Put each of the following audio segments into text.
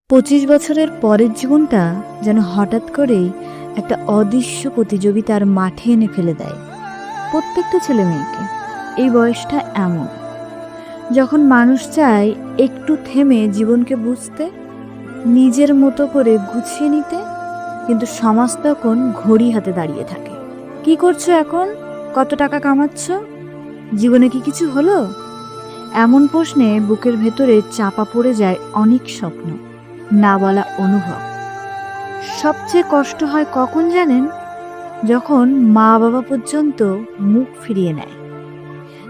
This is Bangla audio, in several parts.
25 বছরের পরের জীবনটা যেন হঠাৎ করেই একটা অদৃশ্য প্রতিযোগিতার মাঠে এনে ফেলে দেয় প্রত্যেকটা ছেলে মেয়েকে। এই বয়সটা এমন, যখন মানুষ চায় একটু থেমে জীবনকে বুঝতে, নিজের মতো করে গুছিয়ে নিতে, কিন্তু সমাজ তখন ঘড়ি হাতে দাঁড়িয়ে থাকে। কি করছো এখন? কত টাকা কামাচ্ছ? জীবনে কি কিছু হলো? এমন প্রশ্নে বুকের ভেতরে চাপা পড়ে যায় অনেক স্বপ্ন, না বলা অনুভব। সবচেয়ে কষ্ট হয় কখন জানেন? যখন মা বাবা পর্যন্ত মুখ ফিরিয়ে নেয়।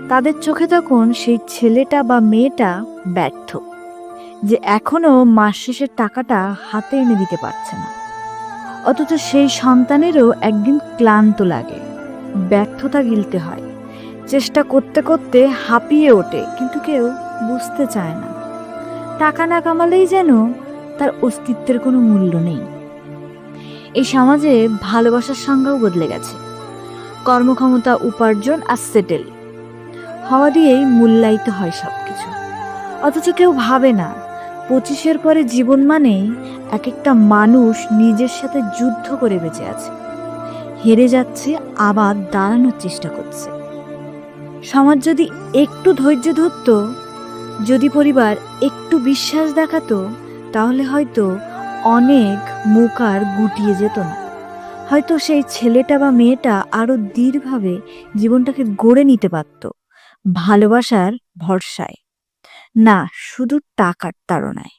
তাদের চোখে তখন সেই ছেলেটা বা মেয়েটা ব্যর্থ, যে এখনো মাস শেষের টাকাটা হাতে এনে দিতে পারছে না। অথচ সেই সন্তানেরও একদিন ক্লান্ত লাগে, ব্যর্থতা গিলতে হয়, চেষ্টা করতে করতে হাঁপিয়ে ওঠে, কিন্তু কেউ বুঝতে চায় না। টাকা না কামালেই যেন তার অস্তিত্বের কোনো মূল্য নেই। এই সমাজে ভালোবাসার সংজ্ঞাও বদলে গেছে। কর্মক্ষমতা, উপার্জন আর সেটেল হওয়া দিয়েই মূল্যায়িত হয় সবকিছু। অথচ কেউ ভাবে না, 25-এর পরে জীবন মানেই এক একটা মানুষ নিজের সাথে যুদ্ধ করে বেঁচে আছে, হেরে যাচ্ছে, আবার দাঁড়ানোর চেষ্টা করছে। সমাজ যদি একটু ধৈর্য ধরত, যদি পরিবার একটু বিশ্বাস দেখাতো, তাহলে হয়তো অনেক মুখ আর গুটিয়ে যেত না। হয়তো সেই ছেলেটা বা মেয়েটা আরো দৃঢ়ভাবে জীবনটাকে গড়ে নিতে পারত, ভালোবাসার ভরসায়, না শুধু টাকার তাড়নায়।